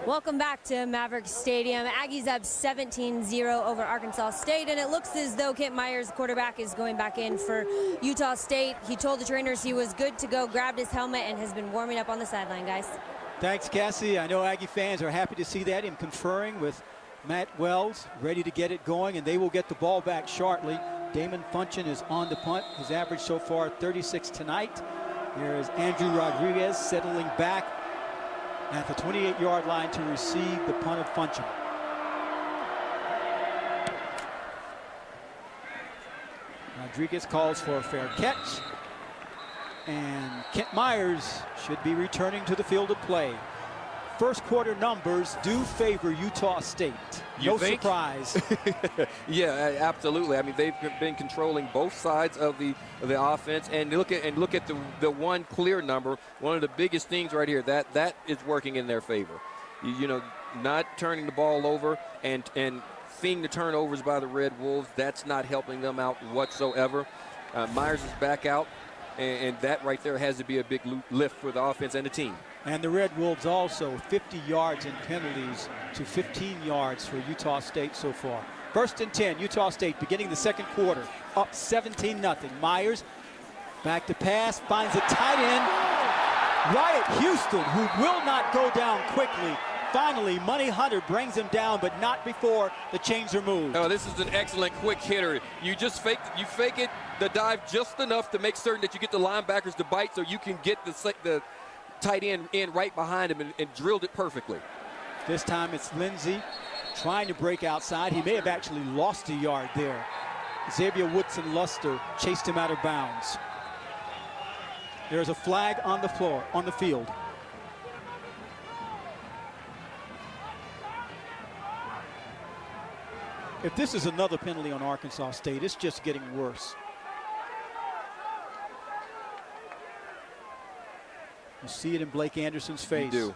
Welcome back to Maverick Stadium. Aggies up 17-0 over Arkansas State, and it looks as though Kent Myers, quarterback, is going back in for Utah State. He told the trainers he was good to go, grabbed his helmet, and has been warming up on the sideline, guys. Thanks, Cassie. I know Aggie fans are happy to see that. Him conferring with Matt Wells, ready to get it going, and they will get the ball back shortly. Damon Funchen is on the punt. His average so far 36 tonight. Here is Andrew Rodriguez settling back at the 28-yard line to receive the punt of Funchen. Rodriguez calls for a fair catch, and Kent Myers should be returning to the field of play. First quarter numbers do favor Utah State. No surprise. Yeah, absolutely. I mean, they've been controlling both sides of the offense, and look at the one clear number. One of the biggest things right here that is working in their favor. You know, not turning the ball over and seeing the turnovers by the Red Wolves. That's not helping them out whatsoever. Myers is back out, and that right there has to be a big lift for the offense and the team. And the Red Wolves also 50 yards in penalties to 15 yards for Utah State so far. First and 10, Utah State beginning the second quarter, up 17-0. Myers back to pass, finds a tight end, Wyatt Houston, who will not go down quickly. Finally, Money Hunter brings him down, but not before the chains are moved. Oh, this is an excellent quick hitter. You just fake it, the dive just enough to make certain that you get the linebackers to bite so you can get the tight end in right behind him and drilled it perfectly. This time it's Lindsey trying to break outside. He may have actually lost a yard there. Xavier Woodson Luster chased him out of bounds. There's a flag on the floor, on the field. If this is another penalty on Arkansas State, it's just getting worse. You see it in Blake Anderson's face. You do.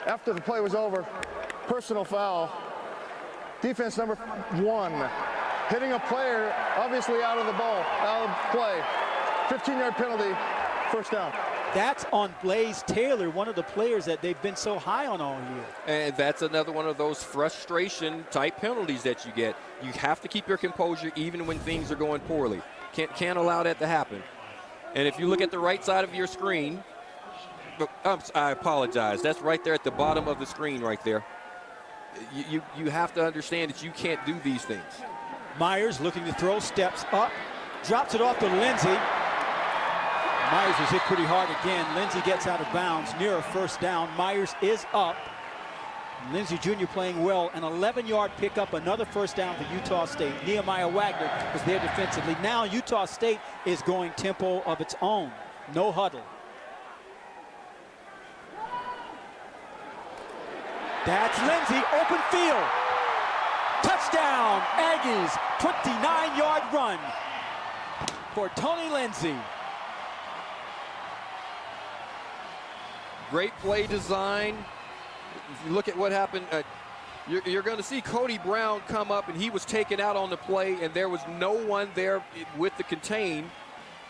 After the play was over, personal foul. Defense number 1. Hitting a player obviously out of the ball, out of play. 15-yard penalty, first down. That's on Blaze Taylor, one of the players that they've been so high on all year. And that's another one of those frustration-type penalties that you get. You have to keep your composure even when things are going poorly. Can't allow that to happen. And if you look at the right side of your screen, I apologize. That's right there at the bottom of the screen right there. You have to understand that you can't do these things. Myers looking to throw, steps up, drops it off to Lindsey. Myers was hit pretty hard again. Lindsey gets out of bounds near a first down. Myers is up. Lindsey Jr. playing well. An 11-yard pickup, another first down for Utah State. Nehemiah Wagner was there defensively. Now Utah State is going tempo of its own. No huddle. That's Lindsey, open field. Touchdown, Aggies, 29-yard run for Tony Lindsey. Great play design. If you look at what happened, you're going to see Cody Brown come up, and he was taken out on the play, and there was no one there with the contain.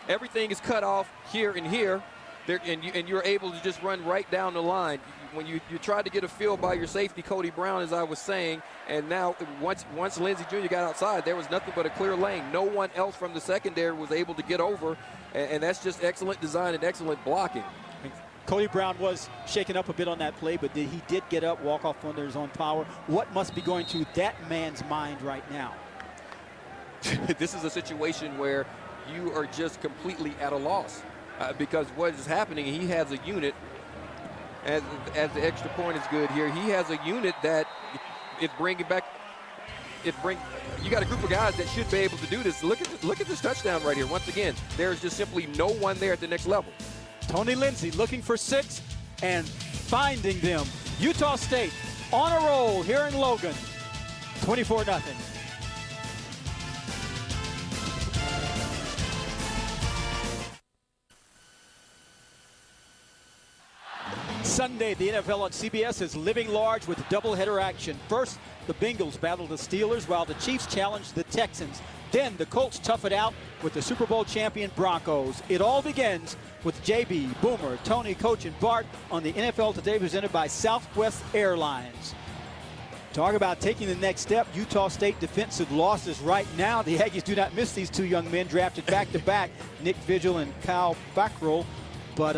Everything is cut off here and here, and you're able to just run right down the line. When you tried to get a feel by your safety, Cody Brown, as I was saying, and now once Lindsey Jr. got outside, there was nothing but a clear lane. No one else from the secondary was able to get over, and that's just excellent design and excellent blocking. Cody Brown was shaken up a bit on that play, but he did get up, walk off under his own power. What must be going through that man's mind right now? This is a situation where you are just completely at a loss because what is happening, he has a unit, as the extra point is good here, he has a unit that is bringing back, you got a group of guys that should be able to do this. Look at this touchdown right here. Once again, there's just simply no one there at the next level. Tony Lindsey looking for 6 and finding them. Utah State on a roll here in Logan, 24-0. Sunday, the NFL on CBS is living large with doubleheader action. First, the Bengals battle the Steelers while the Chiefs challenge the Texans. Then the Colts tough it out with the Super Bowl champion Broncos. It all begins with JB, Boomer, Tony, Coach, and Bart on the NFL Today, presented by Southwest Airlines. Talk about taking the next step. Utah State defensive losses right now. The Aggies do not miss these two young men drafted back-to-back, Nick Vigil and Kyle Fackrell. But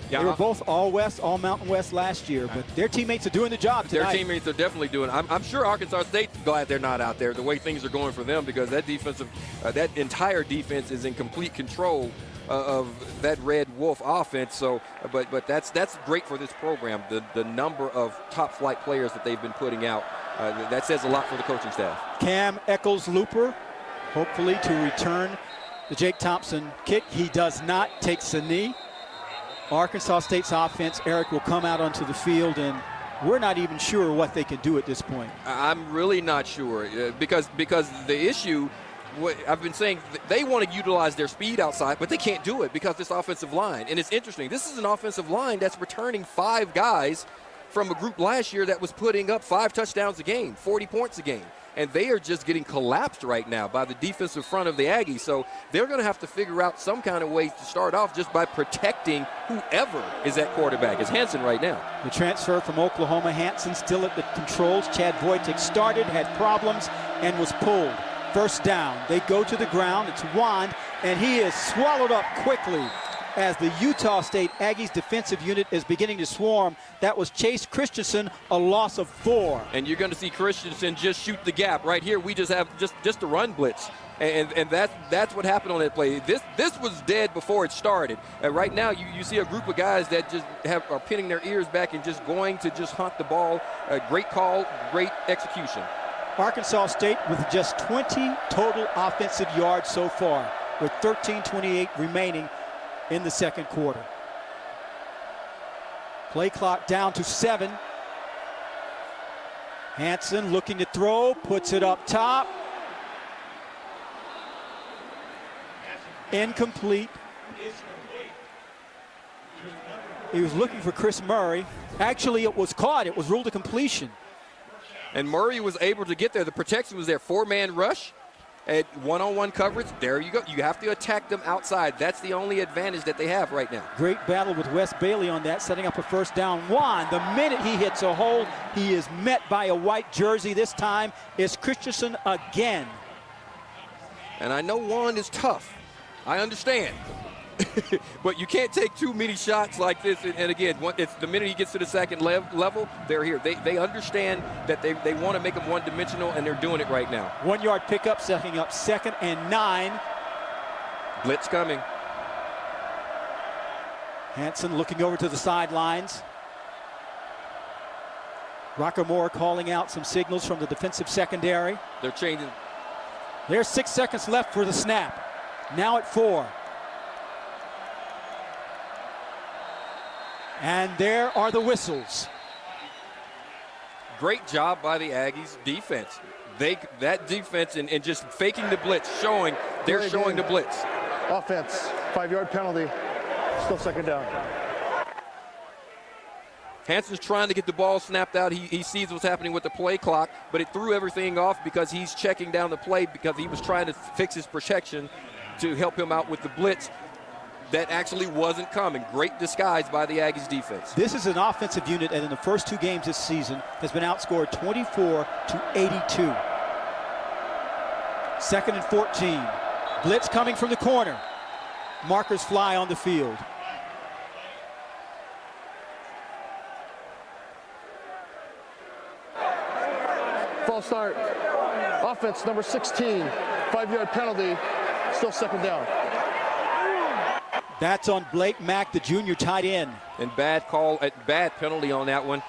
they were both all West, all Mountain West last year. But their teammates are doing the job tonight. Their teammates are definitely doing it. I'm sure Arkansas State's glad they're not out there, the way things are going for them, because that that entire defense is in complete control of that Red Wolf offense. So, but that's great for this program. The number of top flight players that they've been putting out, that says a lot for the coaching staff. Cam Eccles-Looper, hopefully to return the Jake Thompson kick. He does not, takes a knee. Arkansas State's offense, Eric, will come out onto the field, and we're not even sure what they can do at this point. I'm really not sure, because the issue, what I've been saying, they want to utilize their speed outside, but they can't do it because this offensive line. And it's interesting. This is an offensive line that's returning 5 guys from a group last year that was putting up 5 touchdowns a game, 40 points a game. And they are just getting collapsed right now by the defensive front of the Aggies. So they're going to have to figure out some kind of way to start off just by protecting whoever is at quarterback. It's Hansen right now. The transfer from Oklahoma, Hansen still at the controls. Chad Voitek started, had problems, and was pulled. First down. They go to the ground. It's Wand, and he is swallowed up quickly as the Utah State Aggies defensive unit is beginning to swarm. That was Chase Christensen, a loss of 4. And you're going to see Christensen just shoot the gap. Right here, we just have just a run blitz. And that's what happened on that play. This was dead before it started. And right now, you see a group of guys that just are pinning their ears back and just going to just hunt the ball. Great call, great execution. Arkansas State with just 20 total offensive yards so far, with 13:28 remaining in the second quarter. Play clock down to 7. Hansen looking to throw, puts it up top. Incomplete. He was looking for Chris Murray. Actually, it was caught. It was ruled a completion. And Murray was able to get there. The protection was there. 4-man rush. At one-on-one coverage, there you go. You have to attack them outside. That's the only advantage that they have right now. Great battle with Wes Bailey on that, setting up a first down. Juan, the minute he hits a hole, he is met by a white jersey. This time it's Christensen again. And I know Juan is tough. I understand. But you can't take too many shots like this. And again, it's the minute he gets to the second level, they're here. They understand that they want to make him one-dimensional, and they're doing it right now. 1-yard pickup, setting up 2nd and 9. Blitz coming. Hansen looking over to the sidelines. Rockamore calling out some signals from the defensive secondary. They're changing. There's 6 seconds left for the snap. Now at 4. And there are the whistles. Great job by the Aggies defense. That defense and just faking the blitz, they're showing the blitz. Offense, 5-yard penalty, still second down. Hansen's trying to get the ball snapped out. He sees what's happening with the play clock, but it threw everything off because he's checking down the play because he was trying to fix his protection to help him out with the blitz. That actually wasn't coming. Great disguise by the Aggies defense. This is an offensive unit that in the first 2 games this season has been outscored 24-82. 2nd and 14. Blitz coming from the corner. Markers fly on the field. False start. Offense number 16. 5-yard penalty, still second down. That's on Blake Mack, the junior tight end. And bad penalty on that one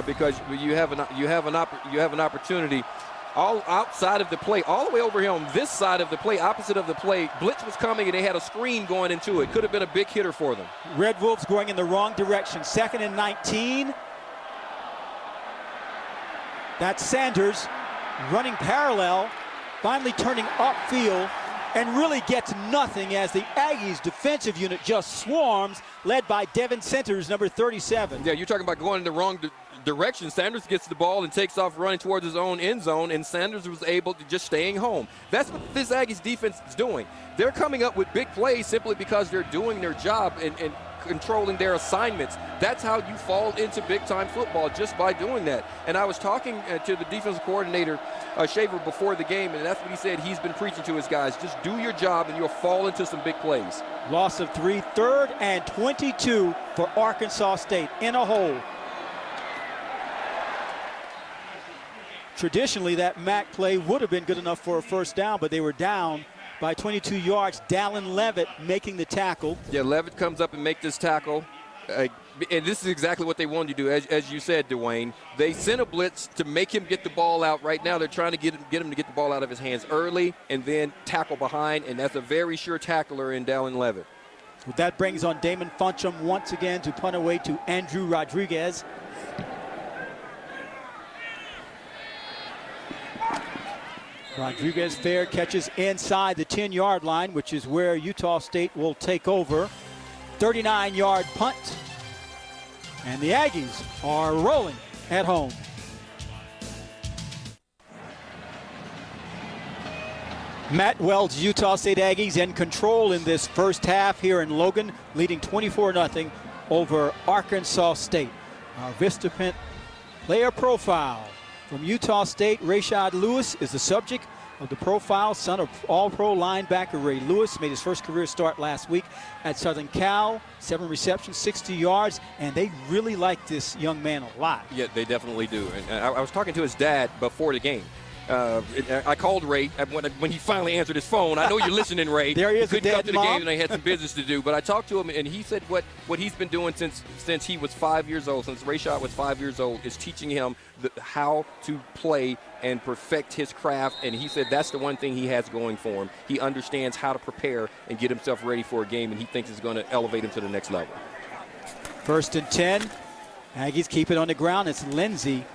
because you have an opportunity all outside of the play, all the way over here on this side of the play, opposite of the play. Blitz was coming and they had a screen going into it. Could have been a big hitter for them. Red Wolves going in the wrong direction. 2nd and 19. That's Sanders running parallel, finally turning upfield, and really gets nothing as the Aggies defensive unit just swarms, led by Devin Centers, number 37. Yeah, you're talking about going in the wrong direction. Sanders gets the ball and takes off running towards his own end zone, and Sanders was able to just staying home. That's what this Aggies defense is doing. They're coming up with big plays simply because they're doing their job and controlling their assignments. That's how you fall into big-time football, just by doing that. And I was talking to the defensive coordinator, Shaver, before the game, and that's what he said he's been preaching to his guys. Just do your job, and you'll fall into some big plays. Loss of 3, 3rd and 22 for Arkansas State in a hole. Traditionally, that MAC play would have been good enough for a first down, but they were down by 22 yards. Dallin Levitt making the tackle. Yeah, Levitt comes up and make this tackle. And this is exactly what they wanted to do, as you said, Dwayne. They sent a blitz to make him get the ball out. Right now they're trying to get him to get the ball out of his hands early and then tackle behind, and that's a very sure tackler in Dallin Levitt. Well, that brings on Damon Funcham once again to punt away to Andrew Rodriguez. Rodriguez fair catches inside the 10-yard line, which is where Utah State will take over. 39-yard punt. And the Aggies are rolling at home. Matt Weld's Utah State Aggies in control in this first half here in Logan, leading 24-0 over Arkansas State. Our Vistapint player profile. From Utah State, Rashad Lewis is the subject of the profile, son of All-Pro linebacker Ray Lewis. Made his first career start last week at Southern Cal. 7 receptions, 60 yards, and they really like this young man a lot. Yeah, they definitely do. And I was talking to his dad before the game. I called Ray when he finally answered his phone. I know you're listening, Ray. There he is. Couldn't come to the game, and I had some business to do. But I talked to him, and he said what he's been doing since he was 5 years old, since Rashad was 5 years old, is teaching him how to play and perfect his craft. And he said that's the one thing he has going for him. He understands how to prepare and get himself ready for a game, and he thinks it's going to elevate him to the next level. 1st and 10. Aggies keep it on the ground. It's Lindsey.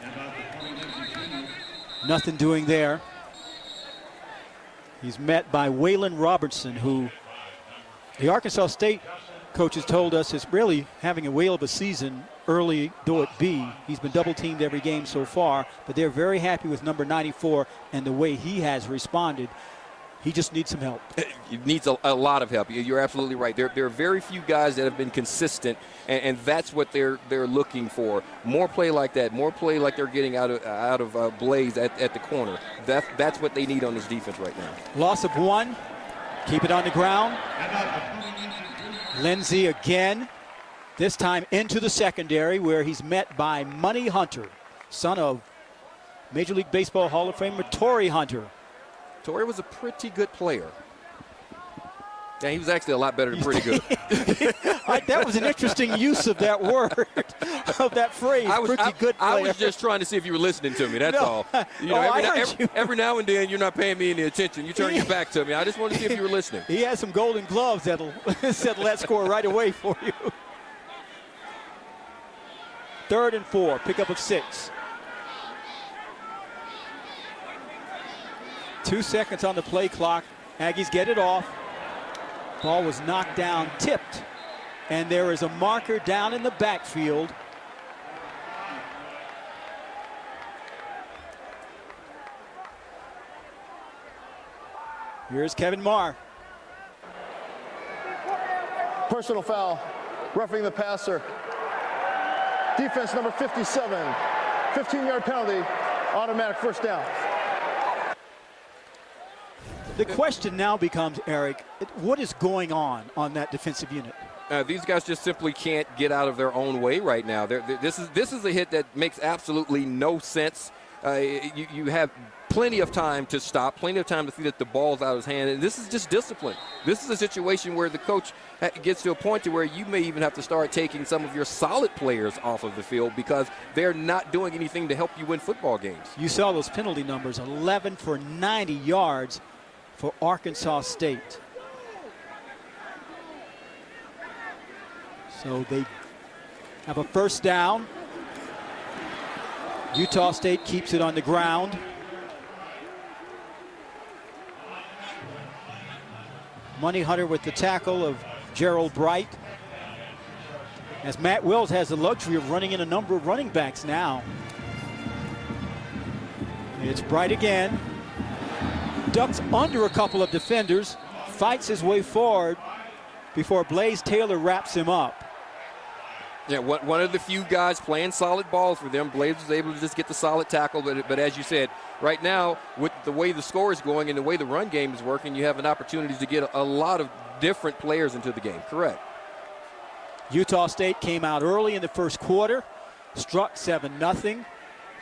Nothing doing there. He's met by Waylon Robertson, who the Arkansas State coaches told us is really having a whale of a season, early though it be. He's been double-teamed every game so far, but they're very happy with number 94 and the way he has responded. He just needs some help. He needs a lot of help. You're absolutely right. There are very few guys that have been consistent, and that's what they're looking for. More play like that. More play like they're getting out of Blaze at the corner. That's what they need on this defense right now. Loss of 1. Keep it on the ground. Lindsey again. This time into the secondary, where he's met by Money Hunter, son of Major League Baseball Hall of Famer Torrey Hunter. Torrey was a pretty good player. Yeah, he was actually a lot better than pretty good. That was an interesting use of that word, of that phrase, pretty good player. I was just trying to see if you were listening to me, that's all. Every now and then you're not paying me any attention. You turn your back to me. I just wanted to see if you were listening. He has some golden gloves that'll settle that score right away for you. 3rd and 4, pickup of 6. 2 seconds on the play clock. Aggies get it off. Ball was knocked down, tipped. And there is a marker down in the backfield. Here's Kevin Marr. Personal foul, roughing the passer. Defense number 57, 15-yard penalty, automatic first down. The question now becomes, Eric, what is going on that defensive unit? These guys just simply can't get out of their own way right now. This is a hit that makes absolutely no sense. You have plenty of time to stop, plenty of time to see that the ball's out of his hand, and this is just discipline. This is a situation where the coach gets to a point to where you may even have to start taking some of your solid players off of the field because they're not doing anything to help you win football games. You saw those penalty numbers, 11 for 90 yards for Arkansas State. So they have a first down. Utah State keeps it on the ground. Money Hunter with the tackle of Gerald Bright. as Matt Wills has the luxury of running in a number of running backs now. It's Bright again. Ducks under a couple of defenders, fights his way forward before Blaze Taylor wraps him up. Yeah, one of the few guys playing solid ball for them. Blaze was able to just get the solid tackle, but as you said, right now, with the way the score is going and the way the run game is working, you have an opportunity to get a lot of different players into the game. Correct. Utah State came out early in the first quarter, struck 7-0,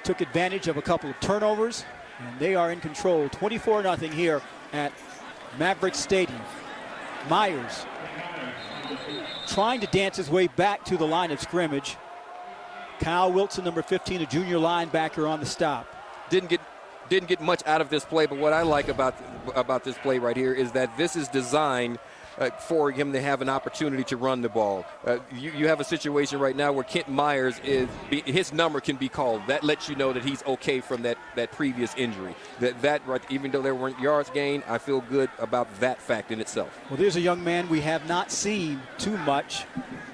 took advantage of a couple of turnovers, and they are in control, 24-0 here at Maverick Stadium. Myers trying to dance his way back to the line of scrimmage. Kyle Wilson, number 15, a junior linebacker, on the stop. Didn't get much out of this play, but what I like about this play right here is that this is designed for him to have an opportunity to run the ball. You have a situation right now where Kent Myers his number can be called. That lets you know that he's okay from that previous injury. That right, even though there weren't yards gained, I feel good about that fact in itself. Well, there's a young man we have not seen too much.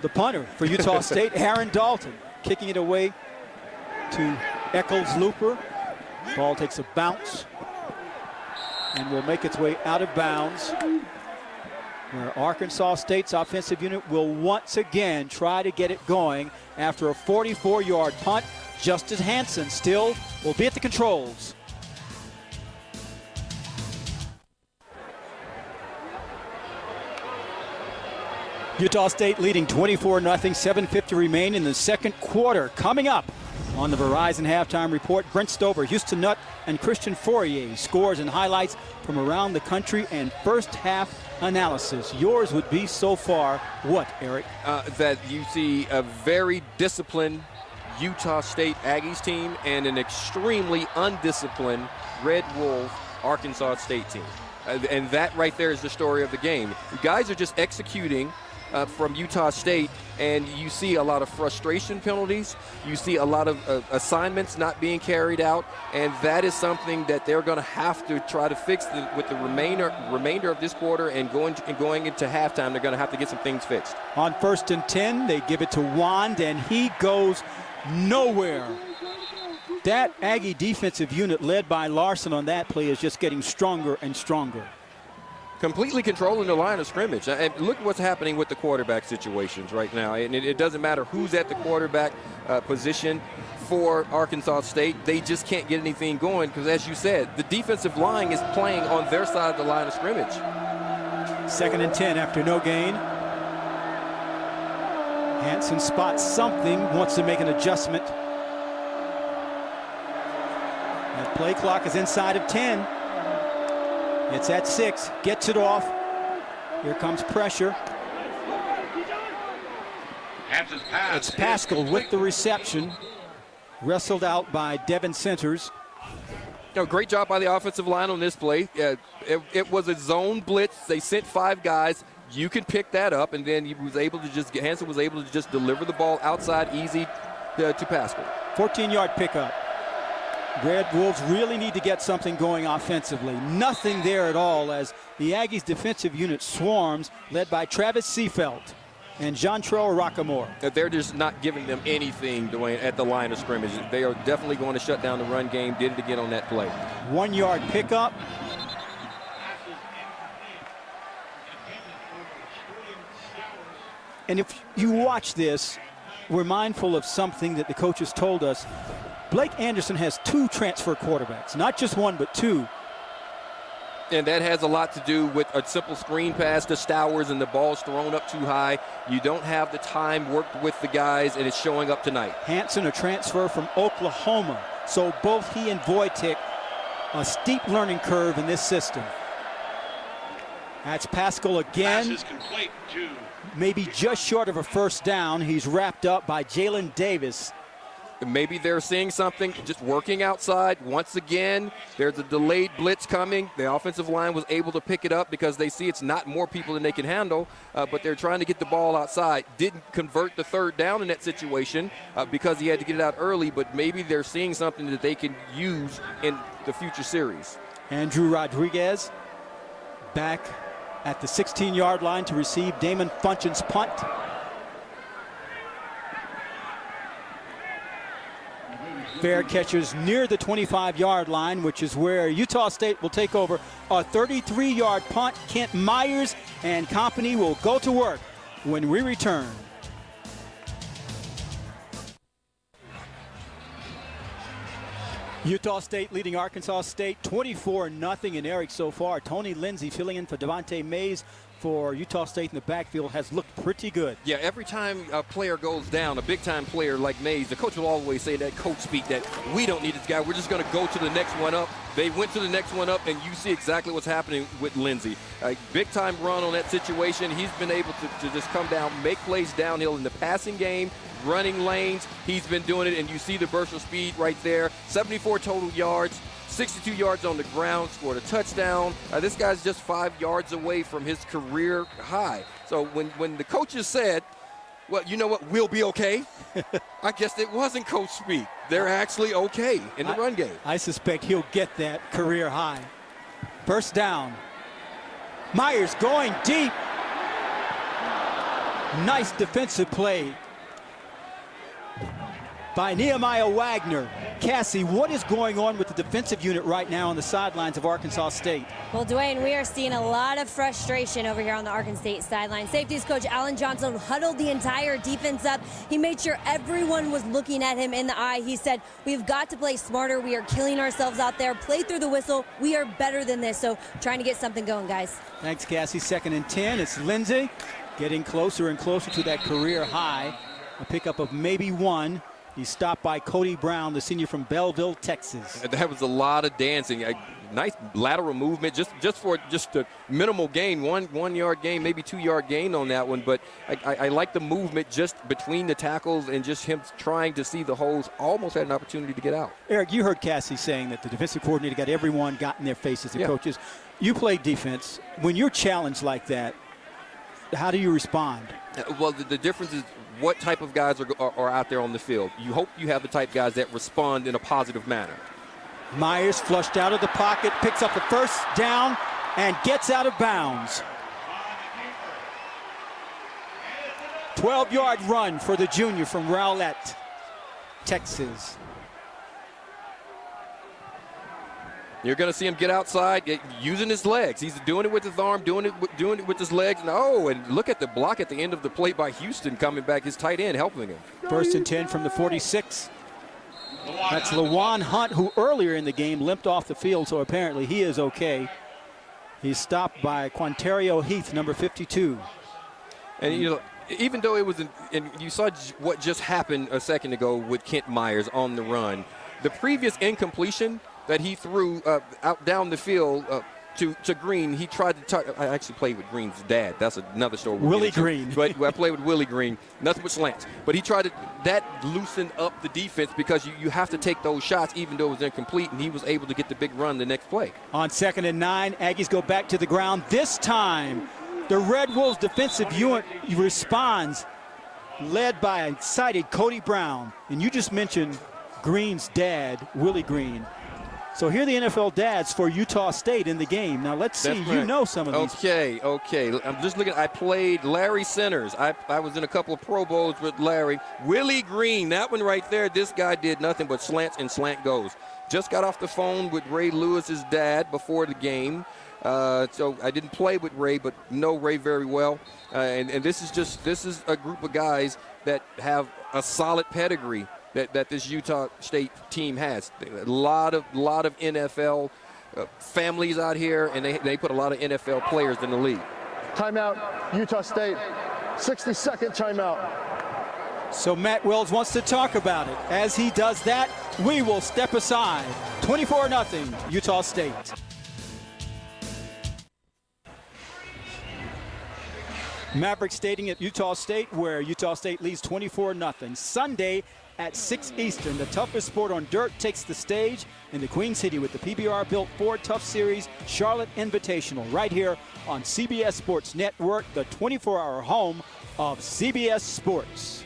The punter for Utah State, Aaron Dalton, kicking it away to Eccles Looper. Ball takes a bounce and will make its way out of bounds, where Arkansas State's offensive unit will once again try to get it going after a 44-yard punt. Justice Hansen still will be at the controls. Utah State leading 24-0, 7:50 remain in the second quarter. Coming up on the Verizon Halftime Report, Brent Stover, Houston Nutt, and Christian Fourier, scores and highlights from around the country and first half analysis. Yours would be so far what, Eric? That you see a very disciplined Utah State Aggies team and an extremely undisciplined Red Wolf Arkansas State team. And that right there is the story of the game. You guys are just executing from Utah State, and you see a lot of frustration penalties. You see a lot of assignments not being carried out, and that is something that they're going to have to try to fix with the remainder of this quarter, and going into halftime. They're going to have to get some things fixed. On 1st and 10, they give it to Wand, and he goes nowhere. That Aggie defensive unit led by Larson on that play is just getting stronger and stronger. Completely controlling the line of scrimmage. And look what's happening with the quarterback situations right now. And it doesn't matter who's at the quarterback position for Arkansas State. They just can't get anything going because, as you said, the defensive line is playing on their side of the line of scrimmage. 2nd and 10 after no gain. Hansen spots something, wants to make an adjustment. That play clock is inside of 10. It's at 6, gets it off. Here comes pressure. It's Pascal with the reception. Wrestled out by Devin Centers. Great job by the offensive line on this play. It was a zone blitz. They sent 5 guys. You can pick that up, and then Hansen was able to just deliver the ball outside easy to Pascal. 14-yard pickup. Red Wolves really need to get something going offensively. Nothing there at all as the Aggies defensive unit swarms, led by Travis Seafelt and Jontrell Rockamore. They're just not giving them anything, Dwayne, at the line of scrimmage. They are definitely going to shut down the run game. Did it again on that play. 1-yard pickup. And if you watch this, we're mindful of something that the coaches told us. Blake Anderson has 2 transfer quarterbacks, not just 1, but 2. And that has a lot to do with a simple screen pass to Stowers and the ball's thrown up too high. You don't have the time worked with the guys, and it's showing up tonight. Hansen, a transfer from Oklahoma. So both he and Wojtek, a steep learning curve in this system. That's Pascal again. Pass is complete to maybe just short of a first down. He's wrapped up by Jalen Davis. Maybe they're seeing something, just working outside. Once again, there's a delayed blitz coming. The offensive line was able to pick it up because they see it's not more people than they can handle, but they're trying to get the ball outside. Didn't convert the 3rd down in that situation because he had to get it out early, but maybe they're seeing something that they can use in the future series. Andrew Rodriguez back at the 16-yard line to receive Damon Funchin's punt. Fair catches near the 25-yard line, which is where Utah State will take over a 33-yard punt. Kent Myers and company will go to work when we return. Utah State leading Arkansas State 24-0 in Eric so far. Tony Lindsay filling in for Devontae Mays for Utah State in the backfield has looked pretty good. Yeah, every time a player goes down, a big-time player like Mays, the coach will always say that coach speak that we don't need this guy. We're just going to go to the next one up. They went to the next one up, and you see exactly what's happening with Lindsay. A big-time run on that situation. He's been able to just come down, make plays downhill in the passing game, running lanes. He's been doing it, and you see the burst of speed right there. 74 total yards. 62 yards on the ground, scored a touchdown. This guy's just 5 yards away from his career high. So when the coaches said, well, you know what, we'll be okay, I guess it wasn't coach speak. They're actually okay in the run game. I suspect he'll get that career high. First down. Myers going deep. Nice defensive play by Nehemiah Wagner. Cassie, what is going on with the defensive unit right now on the sidelines of Arkansas State? Well, Dwayne, we are seeing a lot of frustration over here on the Arkansas State sideline. Safeties coach Alan Johnson huddled the entire defense up. He made sure everyone was looking at him in the eye. He said, we've got to play smarter. We are killing ourselves out there. Play through the whistle. We are better than this. So trying to get something going, guys. Thanks, Cassie. 2nd and 10. It's Lindsay getting closer and closer to that career high. A pickup of maybe 1. He's stopped by Cody Brown, the senior from Belleville, Texas. That was a lot of dancing. A nice lateral movement, just for a minimal gain, one yard gain, maybe 2 yard gain on that one. But I like the movement just between the tackles and just him trying to see the holes. Almost had an opportunity to get out. Eric, you heard Cassie saying that the defensive coordinator got everyone got in their faces, the coaches. You play defense. When you're challenged like that, how do you respond? Well, the difference is what type of guys are out there on the field. You hope you have the type of guys that respond in a positive manner. Myers flushed out of the pocket, picks up the first down, and gets out of bounds. 12-yard run for the junior from Rowlett, Texas. You're going to see him get outside, using his legs. He's doing it with his arm, doing it with his legs. And look at the block at the end of the play by Houston coming back, his tight end helping him. 1st and 10 from the 46. That's Lawan Hunt, who earlier in the game limped off the field, so apparently he is okay. He's stopped by Quantario Heath, number 52. And even though it was, and you saw what just happened a second ago with Kent Myers on the run, the previous incompletion that he threw out down the field to Green, he tried to I actually played with Green's dad. That's another story. Willie Green. But I played with Willie Green. Nothing but slants. But he tried that loosened up the defense because you have to take those shots even though it was incomplete, and he was able to get the big run the next play. On 2nd and 9, Aggies go back to the ground. This time, the Red Wolves defensive unit responds, led by excited Cody Brown. And you just mentioned Green's dad, Willie Green. So here are the NFL dads for Utah State in the game. Now let's see, you know some of these. Okay. I'm just looking. I played Larry Centers. I was in a couple of Pro Bowls with Larry. Willie Green, that one right there, this guy did nothing but slants and slant goes. Just got off the phone with Ray Lewis's dad before the game. So I didn't play with Ray, but know Ray very well. And this is a group of guys that have a solid pedigree that this Utah State team has. A lot of NFL families out here, and they put a lot of NFL players in the league. Timeout, Utah State. 60-second timeout. So Matt Wells wants to talk about it. As he does that, we will step aside. 24-0, Utah State. Maverick Stadium at Utah State, where Utah State leads 24-0. Sunday at 6 Eastern, the toughest sport on dirt takes the stage in the Queen City with the PBR-built Ford Tough Series Charlotte Invitational, right here on CBS Sports Network, the 24-hour home of CBS Sports.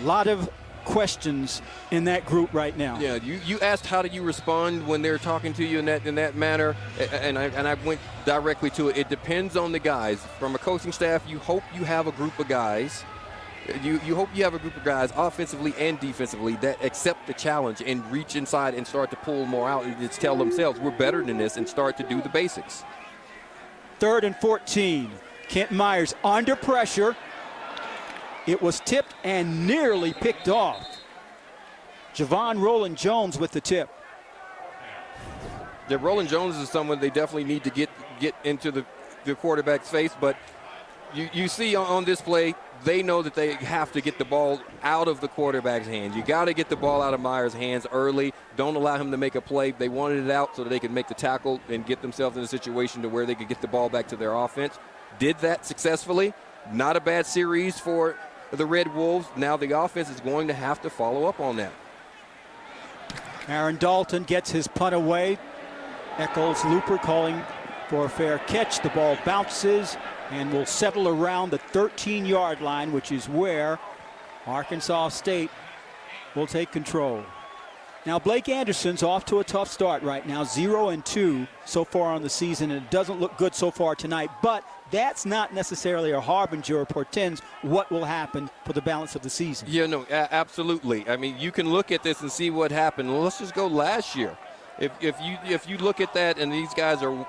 A lot of questions in that group right now. Yeah, you asked how do you respond when they're talking to you in that manner, and I went directly to it. It depends on the guys. From a coaching staff, you hope you have a group of guys. You hope you have a group of guys, offensively and defensively, that accept the challenge and reach inside and start to pull more out and just tell themselves we're better than this and start to do the basics. 3rd and 14. Kent Myers under pressure. It was tipped and nearly picked off. Javon Roland Jones with the tip. Yeah, Roland Jones is someone they definitely need to get into the quarterback's face, but you see on this play, they know that they have to get the ball out of the quarterback's hands. You got to get the ball out of Myers' hands early. Don't allow him to make a play. They wanted it out so that they could make the tackle and get themselves in a situation to where they could get the ball back to their offense. Did that successfully. Not a bad series for the Red Wolves. Now the offense is going to have to follow up on that. Aaron Dalton gets his punt away. Eccles Looper calling for a fair catch. The ball bounces and will settle around the 13-yard line, which is where Arkansas State will take control. Now Blake Anderson's off to a tough start right now, 0-2 so far on the season, and it doesn't look good so far tonight, but that's not necessarily a harbinger or portends what will happen for the balance of the season. Yeah, no, absolutely. I mean, you can look at this and see what happened. Well, let's just go last year. If you look at that, and these guys are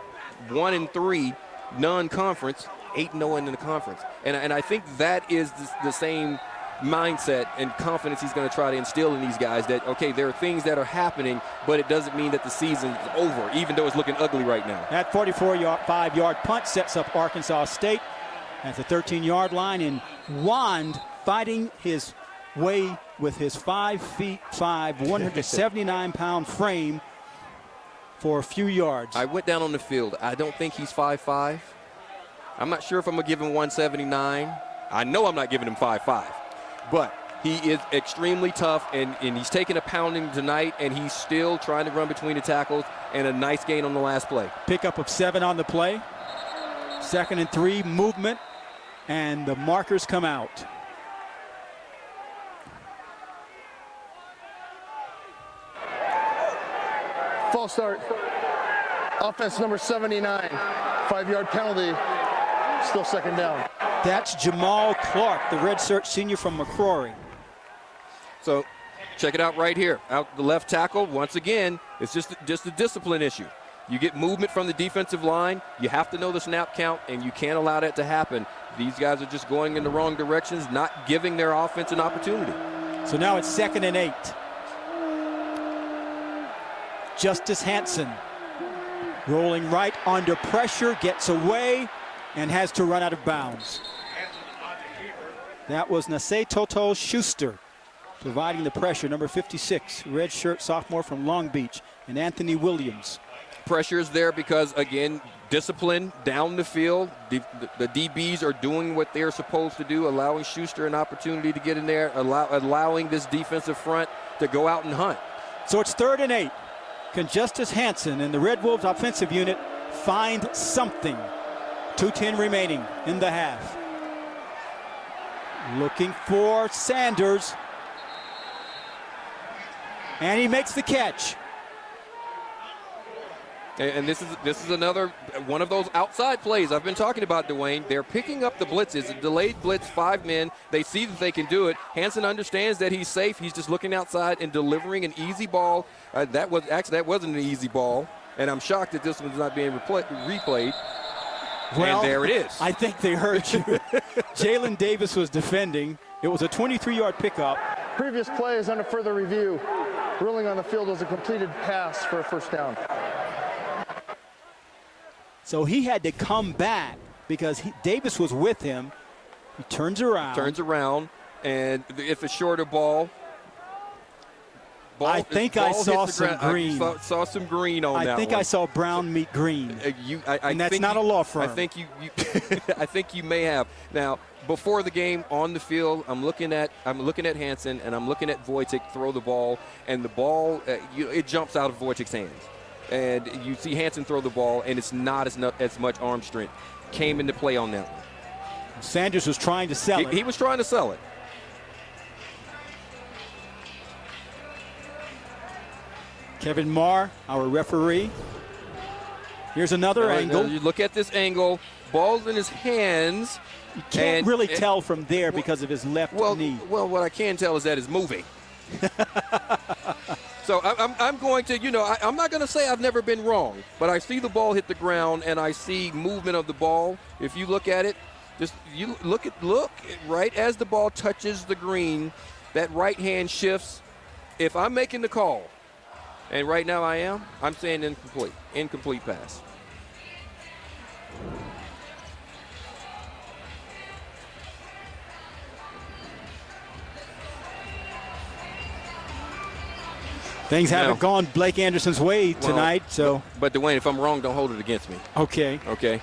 1-3 non-conference, 8-0 in the conference, and I think that is the same mindset and confidence he's going to try to instill in these guys, that okay, there are things that are happening, but it doesn't mean that the season's over, even though it's looking ugly right now. That 45-yard punt sets up Arkansas State at the 13-yard line, and Wand fighting his way with his 5'5", 179-pound frame for a few yards. I went down on the field. I don't think he's 5'5". I'm not sure if I'm going to give him 179. I know I'm not giving him 5'5". But he is extremely tough, and he's taking a pounding tonight, and he's still trying to run between the tackles, and a nice gain on the last play. Pickup of 7 on the play. 2nd and 3 movement, and the markers come out. False start. Offense number 79. 5-yard penalty. Still 2nd down. That's Jamal Clark, the redshirt senior from McCrory. So check it out right here. Out the left tackle, once again, it's just a discipline issue. You get movement from the defensive line. You have to know the snap count, and you can't allow that to happen. These guys are just going in the wrong directions, not giving their offense an opportunity. So now it's 2nd and 8. Justice Hansen rolling right under pressure, gets away, and has to run out of bounds. That was Nasei Toto Schuster providing the pressure, number 56, redshirt sophomore from Long Beach, and Anthony Williams. Pressure is there because, again, discipline down the field. The DBs are doing what they're supposed to do, allowing Schuster an opportunity to get in there, allowing this defensive front to go out and hunt. So it's 3rd and 8. Can Justice Hansen and the Red Wolves offensive unit find something? 2:10 remaining in the half. Looking for Sanders. And he makes the catch. And this is another one of those outside plays I've been talking about, Dwayne. They're picking up the blitzes, a delayed blitz, 5 men. They see that they can do it. Hansen understands that he's safe. He's just looking outside and delivering an easy ball. That wasn't an easy ball, and I'm shocked that this one's not being replayed. Well, and there it is. I think they heard you. Jalen Davis was defending. It was a 23-yard pickup. Previous play is under further review. Ruling on the field was a completed pass for a 1st down. So he had to come back because Davis was with him. He turns around. And it's a shorter ball. I think I saw some green. I saw some green on that one. I think I saw brown meet green. And that's not a law firm. I think you I think you may have. Now, before the game on the field, I'm looking at Hansen, and I'm looking at Wojcik throw the ball, and the ball it jumps out of Wojcik's hands. And you see Hansen throw the ball, and it's not as much arm strength came into play on that one. Sanders was trying to sell it. He was trying to sell it. Kevin Marr, our referee. Here's another angle. You look at this angle. Ball's in his hands. You can't really tell from there because of his left knee. Well, what I can tell is that it's moving. So I'm going to, I'm not going to say I've never been wrong, but I see the ball hit the ground and I see movement of the ball. If you look at it, just you look right as the ball touches the green, that right hand shifts. If I'm making the call, and right now I'm saying incomplete pass. Things haven't gone Blake Anderson's way tonight, so. But Dwayne, if I'm wrong, don't hold it against me. Okay. Okay.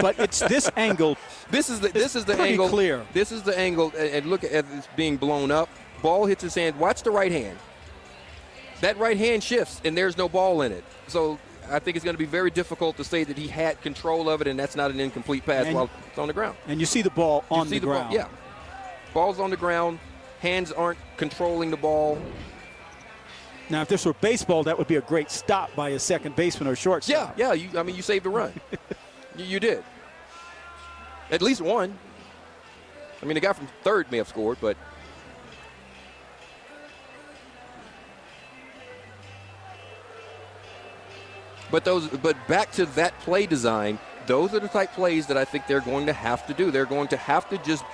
But it's this angle. This is the pretty angle. Clear. This is the angle, and look at it being blown up. Ball hits his hand. Watch the right hand. That right hand shifts, and there's no ball in it. So I think it's going to be very difficult to say that he had control of it, and that's not an incomplete pass while it's on the ground. And you see the ball on the ground. Yeah. Ball's on the ground. Hands aren't controlling the ball. Now, if this were baseball, that would be a great stop by a second baseman or shortstop. Yeah. You saved the run. you did. At least one. I mean, the guy from third may have scored, but. But back to that play design, those are the type plays that I think they're going to have to do. They're going to have to just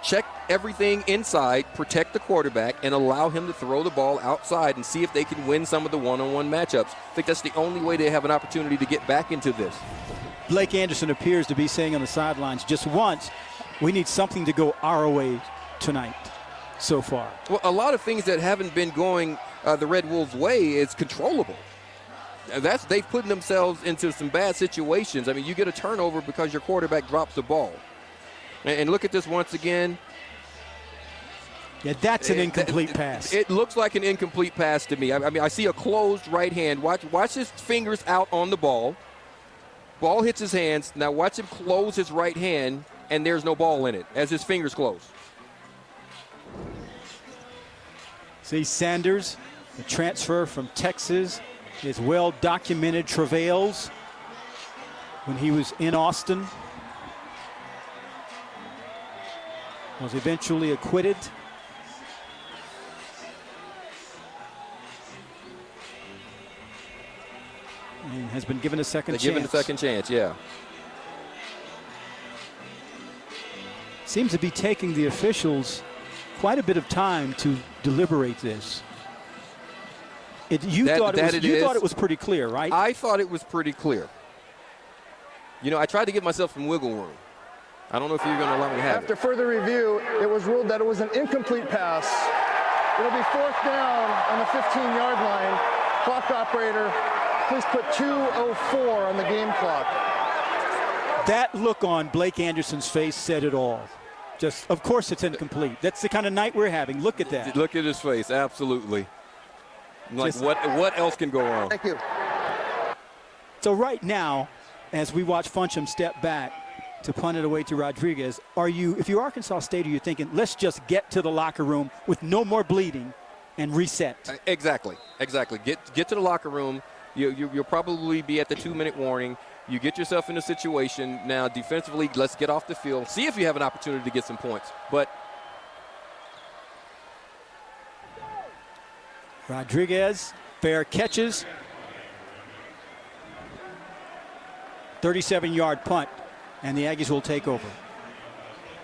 check everything inside, protect the quarterback, and allow him to throw the ball outside and see if they can win some of the one-on-one matchups. I think that's the only way they have an opportunity to get back into this. Blake Anderson appears to be saying on the sidelines just once, we need something to go our way tonight so far. Well, a lot of things that haven't been going the Red Wolves' way is controllable. They've put themselves into some bad situations. I mean, you get a turnover because your quarterback drops the ball. And look at this once again. Yeah, that's an incomplete pass. It looks like an incomplete pass to me. I mean, I see a closed right hand. Watch his fingers out on the ball. Ball hits his hands. Now watch him close his right hand, and there's no ball in it as his fingers close. See, Sanders, the transfer from Texas, his well-documented travails when he was in Austin. Was eventually acquitted. And has been given a second chance. Given a second chance, yeah. Seems to be taking the officials quite a bit of time to deliberate this. You thought it was pretty clear, right? I thought it was pretty clear. I tried to give myself some wiggle room. I don't know if you're going to allow me to have After further review, it was ruled that it was an incomplete pass. It'll be fourth down on the 15-yard line. Clock operator, please put 2:04 on the game clock. That look on Blake Anderson's face said it all. Just, of course it's incomplete. That's the kind of night we're having. Look at that. Look at his face, absolutely. Like, what else can go wrong? Thank you. So right now, as we watch Funcham step back to punt it away to Rodriguez, if you're Arkansas State, are you thinking, let's just get to the locker room with no more bleeding and reset? Exactly. Get to the locker room. You'll probably be at the 2-minute warning. You get yourself in a situation. Now, defensively, let's get off the field. See if you have an opportunity to get some points. But Rodriguez, fair catches. 37-yard punt, and the Aggies will take over.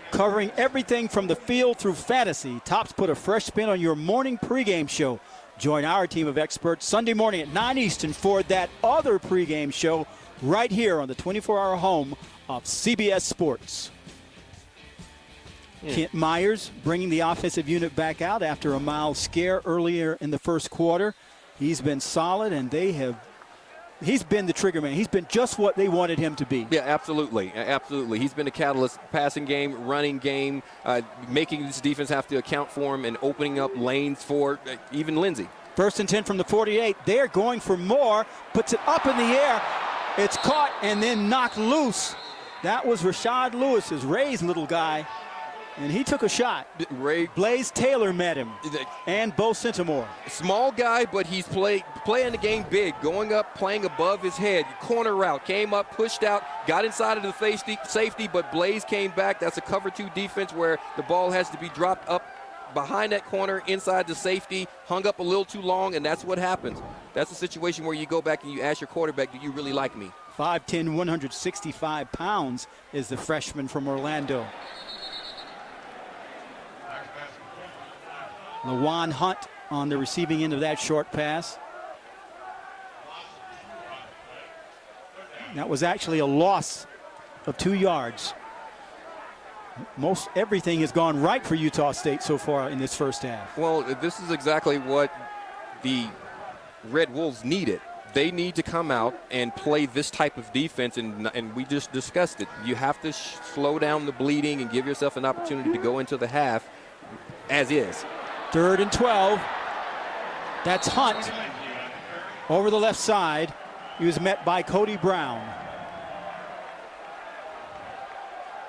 Covering everything from the field through fantasy, Tops put a fresh spin on your morning pregame show. Join our team of experts Sunday morning at 9 Eastern for that other pregame show right here on the 24-hour home of CBS Sports. Kent Myers bringing the offensive unit back out after a mild scare earlier in the first quarter. He's been solid, and he's been the trigger man. He's been just what they wanted him to be. Yeah, absolutely. He's been a catalyst, passing game, running game, making this defense have to account for him and opening up lanes for even Lindsey. 1st and 10 from the 48. They're going for more. Puts it up in the air. It's caught and then knocked loose. That was Rashad Lewis's, Ray's little guy. And he took a shot. Ray Blaze Taylor met him, and Bo Centimore. Small guy, but he's playing the game big, going up, playing above his head. Corner route, came up, pushed out, got inside of the safety, but Blaze came back. That's a cover 2 defense where the ball has to be dropped up behind that corner, inside the safety, hung up a little too long, and that's what happens. That's a situation where you go back and you ask your quarterback, do you really like me? 5'10", 165 pounds is the freshman from Orlando. Lawan Hunt on the receiving end of that short pass. That was actually a loss of 2 yards. Most everything has gone right for Utah State so far in this first half. Well, this is exactly what the Red Wolves needed. They need to come out and play this type of defense, and we just discussed it. You have to slow down the bleeding and give yourself an opportunity to go into the half as is. 3rd and 12. That's Hunt over the left side. He was met by Cody Brown.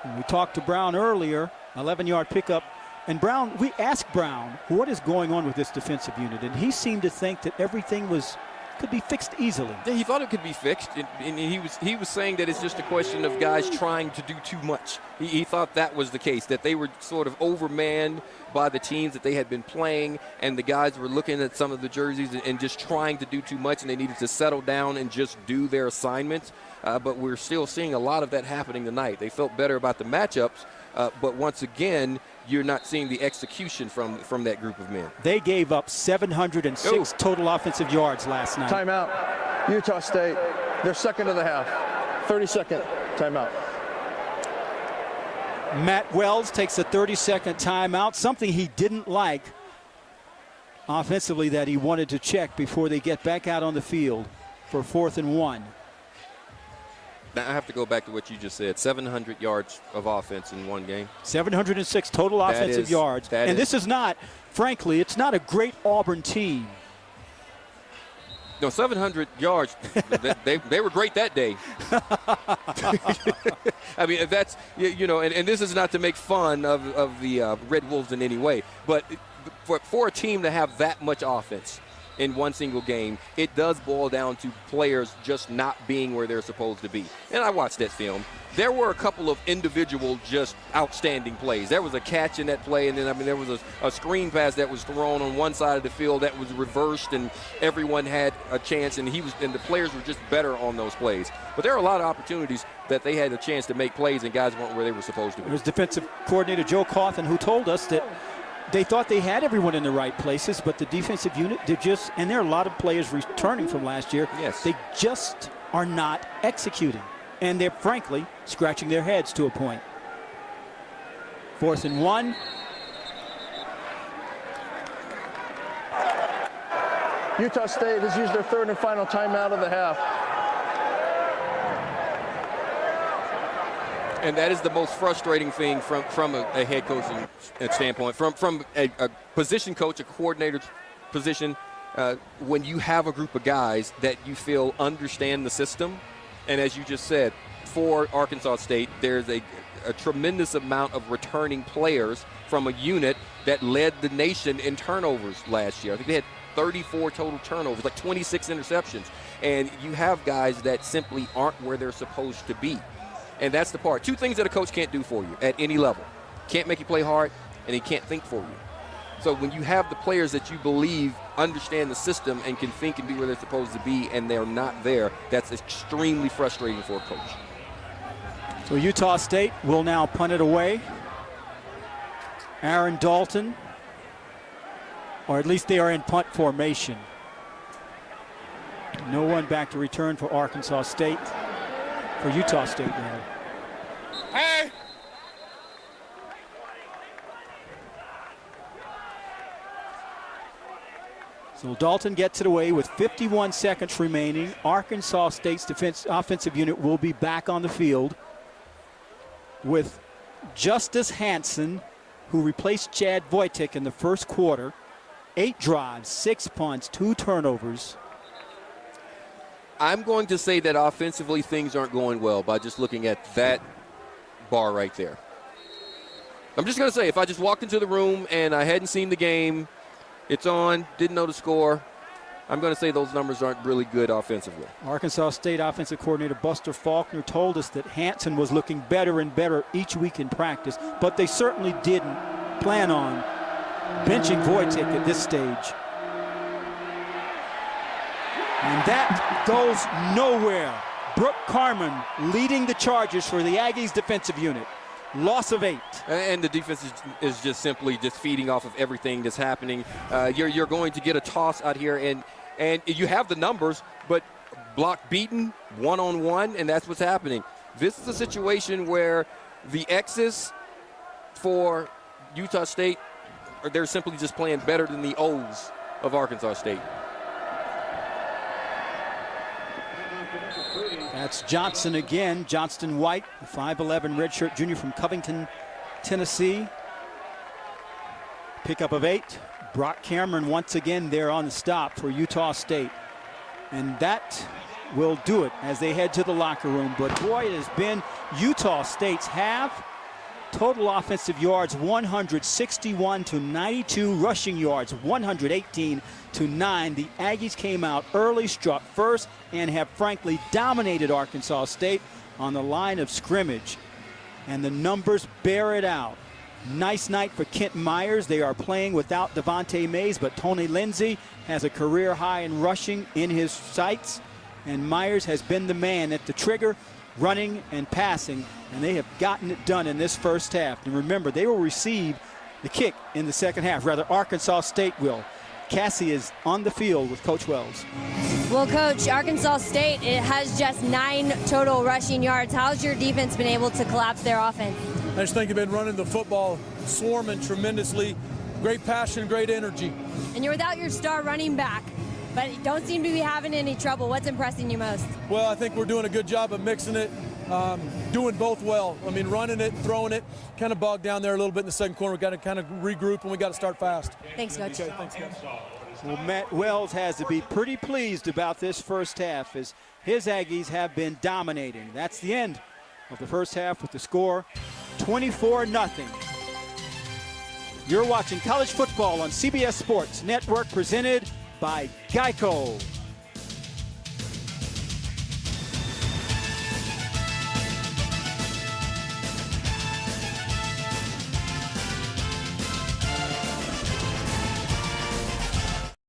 And we talked to Brown earlier, 11-yard pickup. And Brown, we asked Brown, what is going on with this defensive unit? And he seemed to think that everything could be fixed easily. Yeah, he thought it could be fixed, and he was saying that it's just a question of guys trying to do too much. He thought that was the case, that they were sort of overmanned by the teams that they had been playing, and the guys were looking at some of the jerseys and just trying to do too much, and they needed to settle down and just do their assignments. But we're still seeing a lot of that happening tonight. They felt better about the matchups, but once again, you're not seeing the execution from that group of men. They gave up 706 total offensive yards last night. Timeout. Utah State, they're second of the half. 30-second timeout. Matt Wells takes a 30-second timeout, something he didn't like offensively that he wanted to check before they get back out on the field for 4th and 1. Now I have to go back to what you just said. 700 yards of offense in one game. 706 total offensive yards. And this is not, frankly, it's not a great Auburn team. No, 700 yards, they were great that day. I mean, that's, and this is not to make fun of the Red Wolves in any way, but for a team to have that much offense in one single game, it does boil down to players just not being where they're supposed to be. And I watched that film. There were a couple of individual just outstanding plays. There was a catch in that play, and then there was a screen pass that was thrown on one side of the field that was reversed, and everyone had a chance, and the players were just better on those plays. But there are a lot of opportunities that they had a chance to make plays, and guys weren't where they were supposed to be. It was defensive coordinator Joe Cawthon who told us that they thought they had everyone in the right places, but the defensive unit, and there are a lot of players returning from last year, yes, they just are not executing. And they're, frankly, scratching their heads to a point. 4th and 1. Utah State has used their 3rd and final timeout of the half. And that is the most frustrating thing from a head coaching standpoint, from a position coach, a coordinator position, when you have a group of guys that you feel understand the system. And as you just said, for Arkansas State, there's a tremendous amount of returning players from a unit that led the nation in turnovers last year. I think they had 34 total turnovers, like 26 interceptions. And you have guys that simply aren't where they're supposed to be. And that's the part. 2 things that a coach can't do for you at any level. Can't make you play hard, and he can't think for you. So when you have the players that you believe understand the system and can think and be where they're supposed to be, and they're not there, that's extremely frustrating for a coach. So Utah State will now punt it away. Aaron Dalton, or at least they are in punt formation. No one back to return for Arkansas State. For Utah State, rather. Hey! So Dalton gets it away with 51 seconds remaining. Arkansas State's offensive unit will be back on the field with Justice Hansen, who replaced Chad Wojtek in the first quarter. 8 drives, 6 punts, 2 turnovers. I'm going to say that offensively things aren't going well by just looking at that bar right there. I'm just going to say, if I just walked into the room and I hadn't seen the game, it's on, didn't know the score, I'm going to say those numbers aren't really good offensively. Arkansas State offensive coordinator Buster Faulkner told us that Hansen was looking better and better each week in practice, but they certainly didn't plan on benching Wojcik at this stage. And that goes nowhere. Brooke Carmen leading the charges for the Aggies defensive unit. Loss of 8. And the defense is just simply just feeding off of everything that's happening. You're going to get a toss out here, and you have the numbers, but block beaten, one-on-one, and that's what's happening. This is a situation where the X's for Utah State, they're simply just playing better than the O's of Arkansas State. That's Johnson again. Johnston White, the 5'11 redshirt junior from Covington, Tennessee. Pickup of 8. Brock Cameron once again there on the stop for Utah State. And that will do it as they head to the locker room. But boy, it has been Utah State's half. Total offensive yards 161 to 92. Rushing yards 118 to 9. The Aggies came out early, struck first, and have frankly dominated Arkansas State on the line of scrimmage. And the numbers bear it out. Nice night for Kent Myers. They are playing without Devontae Mays, but Tony Lindsay has a career high in rushing in his sights. And Myers has been the man at the trigger, running and passing, and they have gotten it done in this first half. And remember, they will receive the kick in the second half. Rather, Arkansas State will. Cassie is on the field with Coach Wells. Well, Coach, Arkansas State, it has just 9 total rushing yards. How's your defense been able to collapse their offense? I just think they've been running the football, swarming tremendously. Great passion, great energy. And you're without your star running back, but you don't seem to be having any trouble. What's impressing you most? Well, I think we're doing a good job of mixing it, doing both well. I mean, running it, throwing it, kind of bogged down there a little bit in the second quarter. We got to kind of regroup, and we got to start fast. Thanks, Coach. Okay, thanks, guys. Well, Matt Wells has to be pretty pleased about this first half as his Aggies have been dominating. That's the end of the first half with the score 24-0. You're watching college football on CBS Sports Network, presented by Geico.